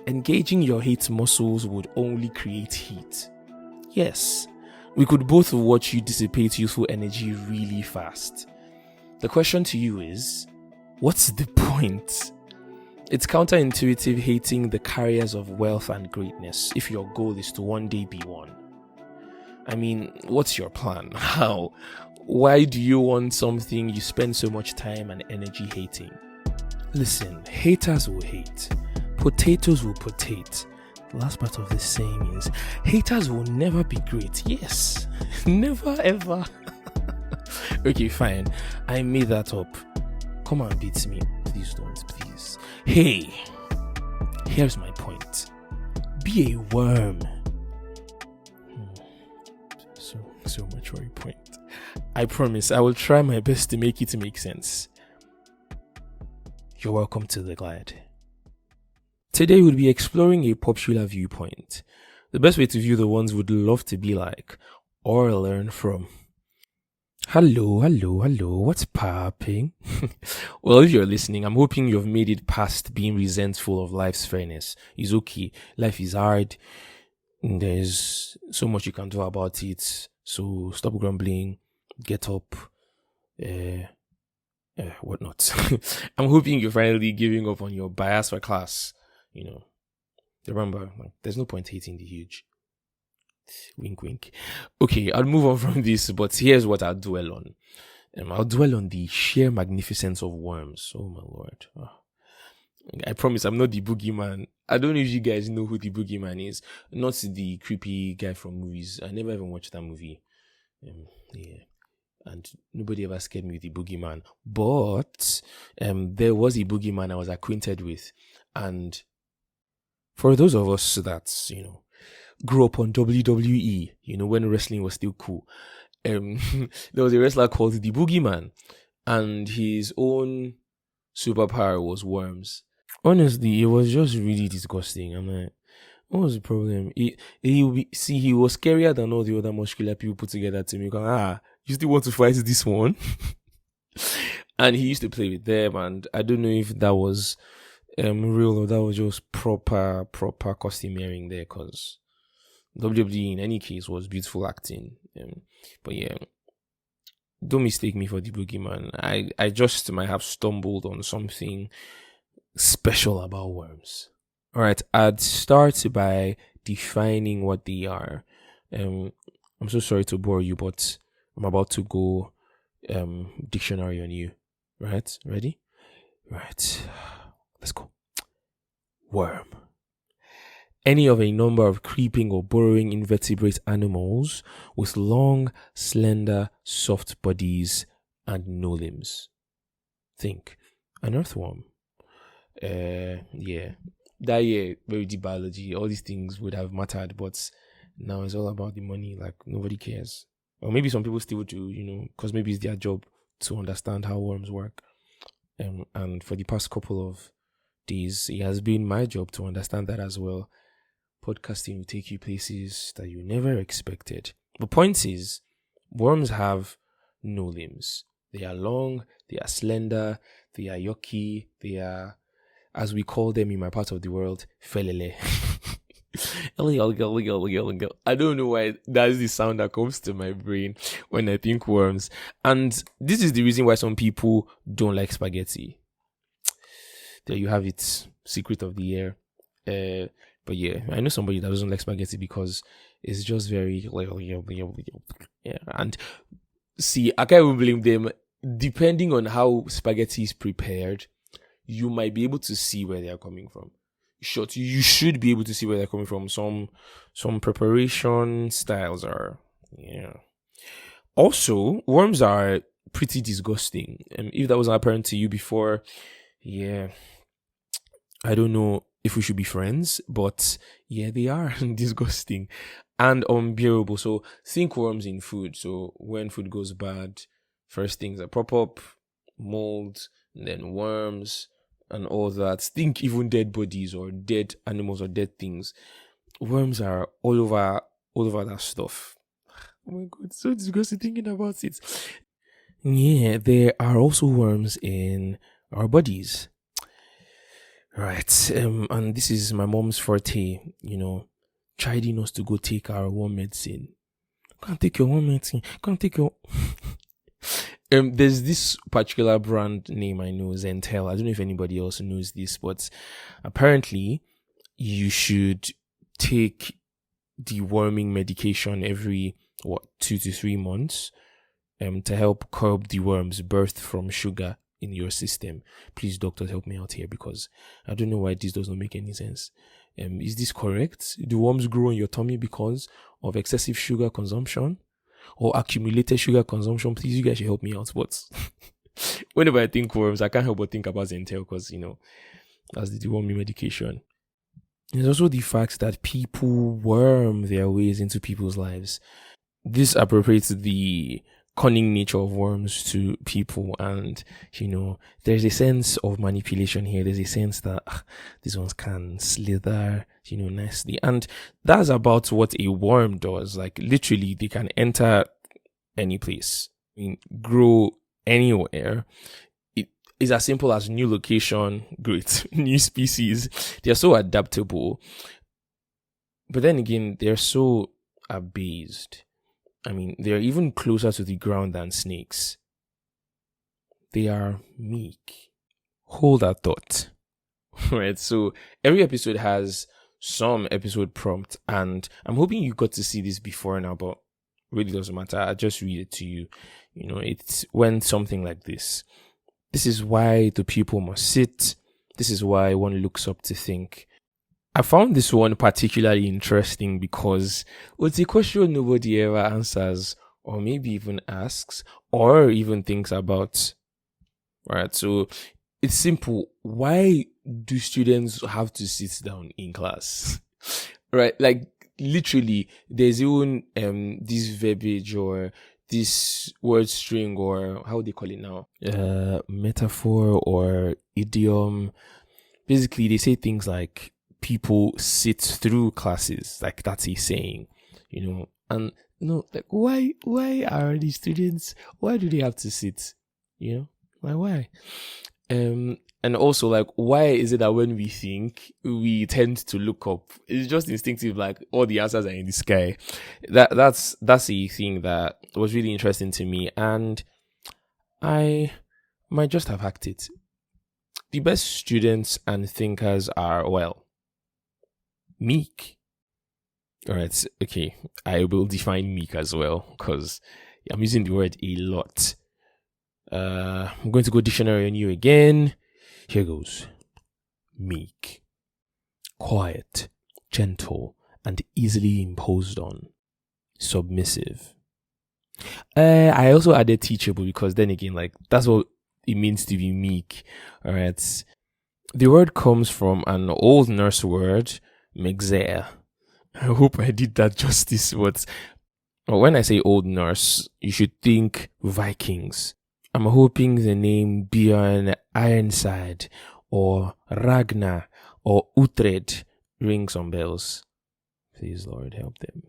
engaging your hate muscles would only create heat. Yes, we could both watch you dissipate useful energy really fast. The question to you is, what's the point? It's counterintuitive hating the carriers of wealth and greatness if your goal is to one day be one. I mean, what's your plan? How? Why do you want something you spend so much time and energy hating? Listen, haters will hate. Potatoes will potate. The last part of this saying is, haters will never be great. Yes, never ever. Okay, fine. I made that up. Come and beat me. Please don't, please. Hey, here's my point. Be a worm. So much for a point. I promise I will try my best to make it make sense. You're welcome to the glide. Today we'll be exploring a popular viewpoint. The best way to view the ones we'd love to be like or learn from. Hello, what's popping? Well, if you're listening, I'm hoping you've made it past being resentful of life's fairness. It's okay. Life is hard. There's so much you can do about it. So stop grumbling, get up, whatnot. I'm hoping you're finally giving up on your bias for class. Remember, there's no point hating the huge. Wink, wink. Okay, I'll move on from this, but here's what I'll dwell on. I'll dwell on the sheer magnificence of worms. Oh my lord. Oh. I promise I'm not the boogeyman. I don't know if you guys know who the boogeyman is. Not the creepy guy from movies. I never even watched that movie. And nobody ever scared me with the boogeyman. But there was a boogeyman I was acquainted with. And for those of us that, grew up on WWE, when wrestling was still cool, there was a wrestler called the Boogeyman, and his own superpower was worms. Honestly, it was just really disgusting. I'm like, what was the problem? He was scarier than all the other muscular people put together to me. You still want to fight this one? And he used to play with them, and I don't know if that was real or that was just proper costumeering there, because WWE in any case was beautiful acting. But yeah, don't mistake me for the boogeyman. I just might have stumbled on something special about worms. Alright, I'd start by defining what they are. I'm so sorry to bore you, but I'm about to go dictionary on you. Right? Ready? Right. Let's go. Worm. Any of a number of creeping or burrowing invertebrate animals with long, slender, soft bodies and no limbs. Think. An earthworm. Yeah. That year, very deep biology, all these things would have mattered, but now it's all about the money. Like, nobody cares. Or maybe some people still do, because maybe it's their job to understand how worms work. And for the past couple of days, it has been my job to understand that as well. Podcasting will take you places that you never expected. The point is, worms have no limbs. They are long, they are slender, they are yucky, they are, as we call them in my part of the world, felele. I don't know why that's the sound that comes to my brain when I think worms. And this is the reason why some people don't like spaghetti. There you have it. Secret of the year. But yeah, I know somebody that doesn't like spaghetti because it's just very yeah. And see, I can't even blame them. Depending on how spaghetti is prepared, you might be able to see where they are coming from. You should be able to see where they're coming from. Some preparation styles are, yeah. Also, worms are pretty disgusting. If that wasn't apparent to you before, yeah, I don't know if we should be friends, but yeah, they are disgusting and unbearable. So think worms in food. So when food goes bad, first things that pop up, mold, and then worms and all that. Think even dead bodies or dead animals or dead things. Worms are all over that stuff. Oh my god, so disgusting thinking about it. Yeah, there are also worms in our bodies. Right. And this is my mom's forte, chiding us to go take our worm medicine. Can't take your worm medicine. Can't take your. There's this particular brand name I know, Zentel. I don't know if anybody else knows this, but apparently you should take deworming medication every 2 to 3 months to help curb the worms birthed from sugar in your system. Please, doctors, help me out here, because I don't know why this does not make any sense. Is this correct? Do worms grow in your tummy because of excessive sugar consumption or accumulated sugar consumption? Please, you guys should help me out. But whenever I think worms, I can't help but think about Zentel, because that's the deworming medication. There's also the fact that people worm their ways into people's lives. This appropriates the cunning nature of worms to people, and there's a sense of manipulation here. There's a sense that these ones can slither nicely, and that's about what a worm does. Like, literally, they can enter any place, grow anywhere. It is as simple as new location, great, new species. They're so adaptable, but then again, they're so abased. They're even closer to the ground than snakes. They are meek. Hold that thought. Right, so every episode has some episode prompt, and I'm hoping you got to see this before now, but really doesn't matter. I just read it to you. It's when something like this. This is why the pupil must sit. This is why one looks up to think. I found this one particularly interesting because it's a question nobody ever answers, or maybe even asks, or even thinks about. Right, so it's simple. Why do students have to sit down in class? Right, like, literally, there's even this verbiage or this word string, or how they call it now, metaphor or idiom. Basically, they say things like, people sit through classes, like that's a saying, and like, why are these students, why do they have to sit, like, why? And also, like, why is it that when we think, we tend to look up? It's just instinctive, like all the answers are in the sky. That's a thing that was really interesting to me, and I might just have hacked it. The best students and thinkers are, well, meek. All right, okay. I will define meek as well, because I'm using the word a lot. I'm going to go dictionary on you again. Here goes. Meek. Quiet, gentle, and easily imposed on. Submissive. I also added teachable, because then again, like, that's what it means to be meek. All right. The word comes from an Old Norse word, Megzer. I hope I did that justice, but when I say Old Norse, you should think Vikings. I'm hoping the name Bjorn Ironside or Ragnar or Uhtred ring some bells. Please, Lord, help them.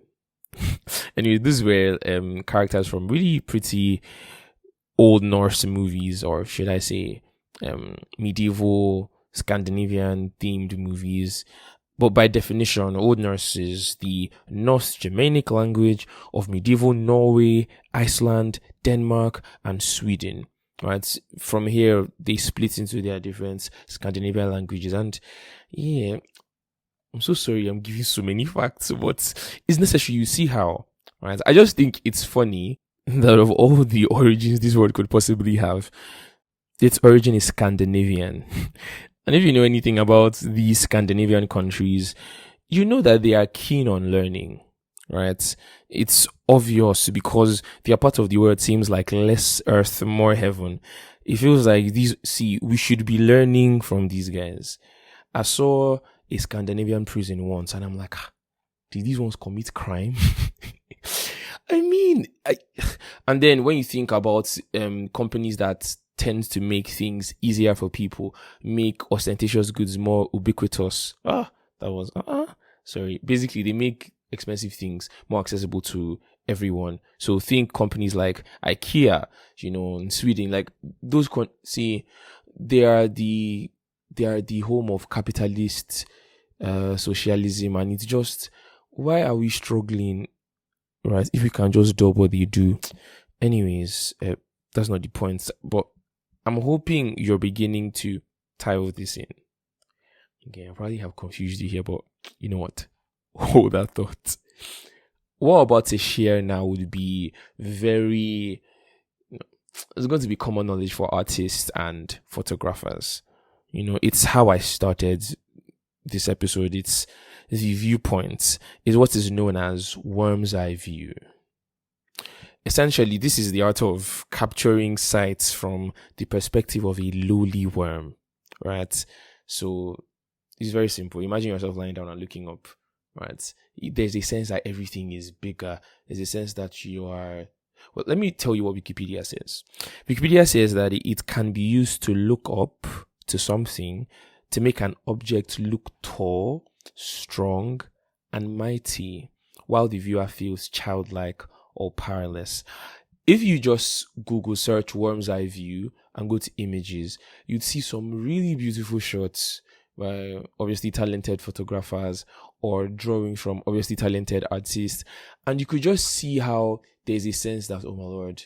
Anyway, these were characters from really pretty Old Norse movies, or should I say medieval Scandinavian themed movies. But by definition, Old Norse is the North Germanic language of medieval Norway, Iceland, Denmark, and Sweden. Right? From here, they split into their different Scandinavian languages. And yeah, I'm so sorry I'm giving so many facts, but it's necessary. You see how, right? I just think it's funny that of all the origins this word could possibly have, its origin is Scandinavian. And if you know anything about these Scandinavian countries, you know that they are keen on learning, right? It's obvious because their part of the world seems like less earth, more heaven. It feels like we should be learning from these guys. I saw a Scandinavian prison once and I'm like, did these ones commit crime? And then when you think about companies that tend to make things easier for people, make ostentatious goods more ubiquitous. Basically, they make expensive things more accessible to everyone. So think companies like IKEA, in Sweden, like those they are the they are the home of capitalist socialism, and it's just, why are we struggling, right? If we can just do what they do. Anyways, that's not the point. But I'm hoping you're beginning to tie all this in. Okay, I probably have confused you here, but you know what? Hold that thought. What I'm about to share now would be very, it's going to be common knowledge for artists and photographers. It's how I started this episode. It's the viewpoint. Is what is known as worm's eye view. Essentially, this is the art of capturing sights from the perspective of a lowly worm, right? So it's very simple. Imagine yourself lying down and looking up, right? There's a sense that everything is bigger. There's a sense that you are... Well, let me tell you what Wikipedia says. Wikipedia says that it can be used to look up to something to make an object look tall, strong, and mighty, while the viewer feels childlike or powerless. If you just Google search worm's eye view and go to images, you'd see some really beautiful shots by obviously talented photographers or drawings from obviously talented artists, and you could just see how there's a sense that, oh my lord,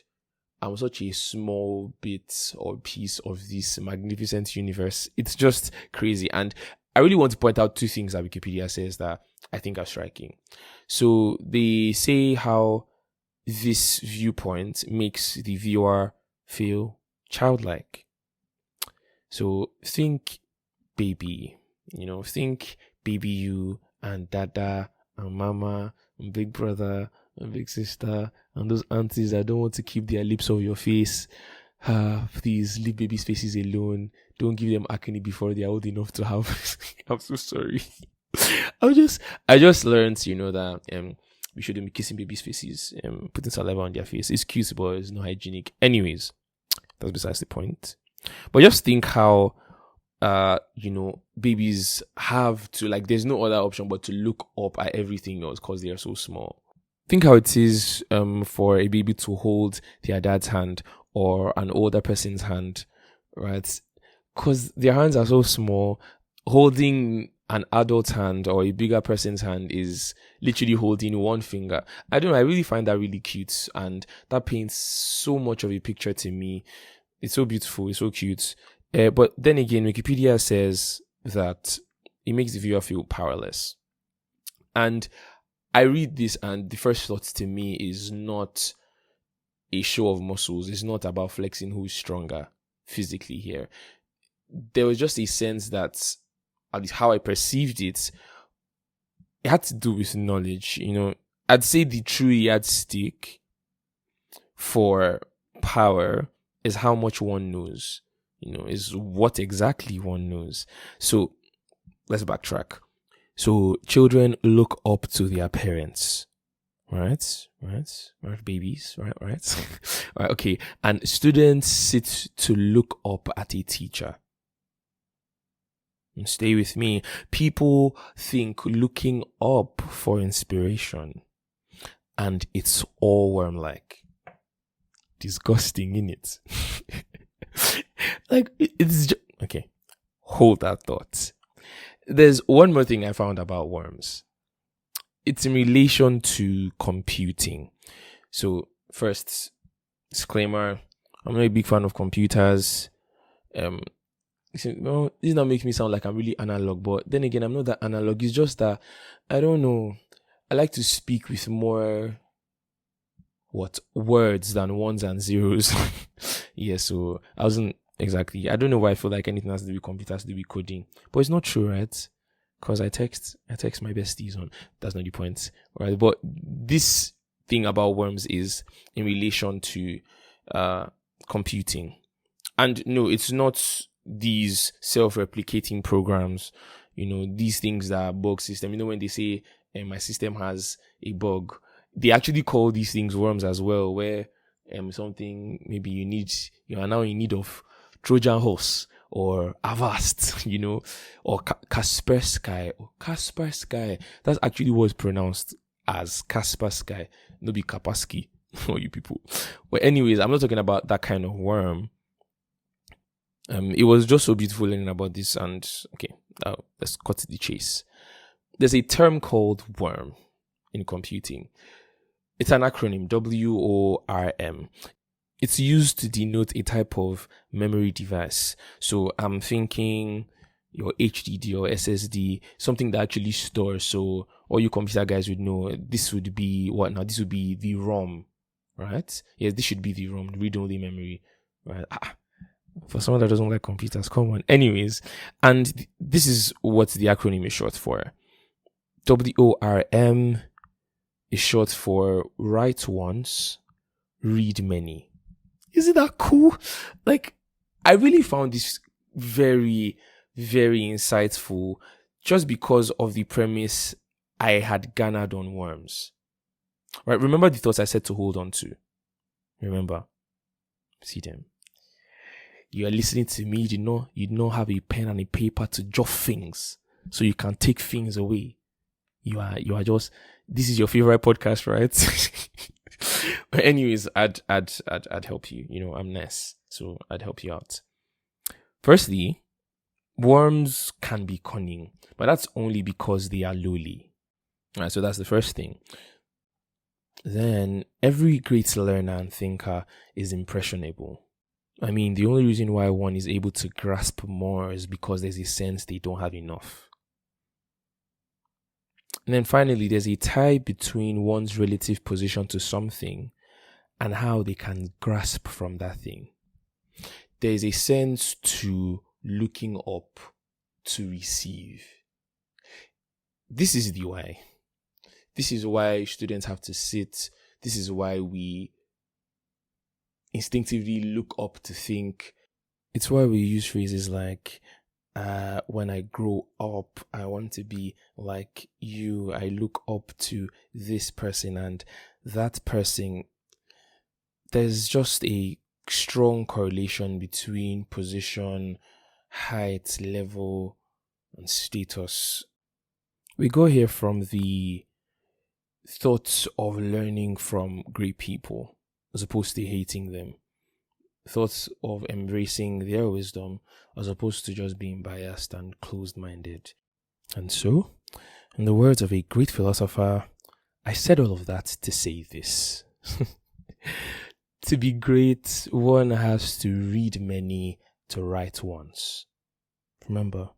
I'm such a small bit or piece of this magnificent universe. It's just crazy. And I really want to point out two things that Wikipedia says that I think are striking. So they say how this viewpoint makes the viewer feel childlike. So think baby, think baby you and dada and mama and big brother and big sister and those aunties that don't want to keep their lips off your face. Please leave babies' faces alone. Don't give them acne before they are old enough to have. I'm so sorry. I just learned, that we shouldn't be kissing babies' faces, putting saliva on their face. It's cute, but it's not hygienic. Anyways, that's besides the point. But just think how, babies have to, there's no other option but to look up at everything else because they are so small. Think how it is for a baby to hold their dad's hand or an older person's hand, right? Because their hands are so small. Holding an adult's hand or a bigger person's hand is literally holding one finger. I don't know, I really find that really cute, and that paints so much of a picture to me. It's so beautiful, it's so cute. But then again, Wikipedia says that it makes the viewer feel powerless. And I read this, and the first thought to me is not a show of muscles. It's not about flexing who's stronger physically here. There was just a sense that, at least how I perceived it, it had to do with knowledge. I'd say the true yardstick for power is how much one knows, is what exactly one knows. So let's backtrack. So children look up to their parents, right, babies, right, right, okay. And students sit to look up at a teacher. And stay with me. People think looking up for inspiration, and it's all worm-like. Disgusting, innit? It's just... Okay, hold that thought. There's one more thing I found about worms. It's in relation to computing. So first, disclaimer, I'm not a big fan of computers. This now makes me sound like I'm really analog, but then again, I'm not that analog. It's just that, I don't know, I like to speak with more words than ones and zeros. Yeah, so I don't know why I feel like anything has to do with computers, to do with coding, but it's not true, right? Because I text my besties on. That's not the point, right? But this thing about worms is in relation to computing, and no, it's not these self-replicating programs, these things that are bug system. When they say my system has a bug, they actually call these things worms as well, where something, maybe you are now in need of Trojan horse or Avast, or Kaspersky. That's actually what's pronounced as Kaspersky, no be Kaspersky, or you people. But anyways, I'm not talking about that kind of worm. It was just so beautiful learning about this. And okay, now let's cut to the chase. There's a term called worm in computing. It's an acronym, WORM. It's used to denote a type of memory device. So I'm thinking your HDD or SSD, something that actually stores. So all you computer guys would know, this would be what now? This would be the ROM, right? Yes, this should be the ROM, read-only memory, right? For someone that doesn't like computers, come on. Anyways, and this is what the acronym is short for. WORM is short for write once, read many. Isn't that cool? Like, I really found this very, very insightful just because of the premise I had garnered on worms. Right? Remember the thoughts I said to hold on to? Remember? See them. You are listening to me, you don't have a pen and a paper to jot things so you can take things away. You are just, this is your favorite podcast, right? But anyways, I'd help you. I'm Ness, so I'd help you out. Firstly, worms can be cunning, but that's only because they are lowly. Right, so that's the first thing. Then, every great learner and thinker is impressionable. I mean, the only reason why one is able to grasp more is because there's a sense they don't have enough. And then finally, there's a tie between one's relative position to something and how they can grasp from that thing. There's a sense to looking up to receive. This is the why. This is why students have to sit. This is why we instinctively look up to think. It's why we use phrases like, when I grow up, I want to be like you. I look up to this person and that person. There's just a strong correlation between position, height, level, and status. We go here from the thoughts of learning from great people as opposed to hating them. Thoughts of embracing their wisdom as opposed to just being biased and closed-minded. And so, in the words of a great philosopher, I said all of that to say this. To be great, one has to read many to write once. Remember?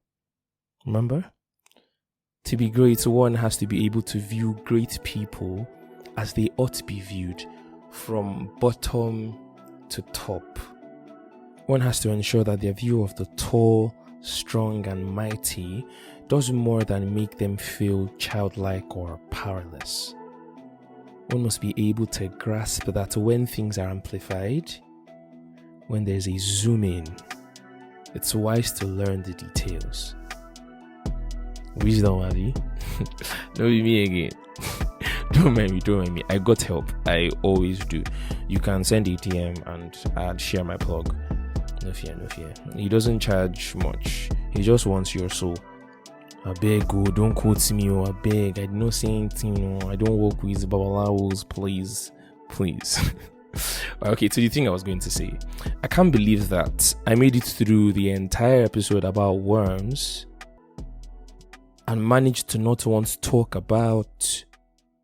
To be great, one has to be able to view great people as they ought to be viewed, from bottom to top. One has to ensure that their view of the tall, strong, and mighty does more than make them feel childlike or powerless. One must be able to grasp that when things are amplified, when there's a zoom in, it's wise to learn the details. Wisdom, Abby. Don't be me again. Don't mind me. I got help. I always do. You can send a DM and I'd share my plug. No fear. He doesn't charge much. He just wants your soul. I beg, don't quote me, I beg. I don't say anything, I don't work with babalawos, please. Okay, to the thing I was going to say. I can't believe that I made it through the entire episode about worms and managed to not once talk about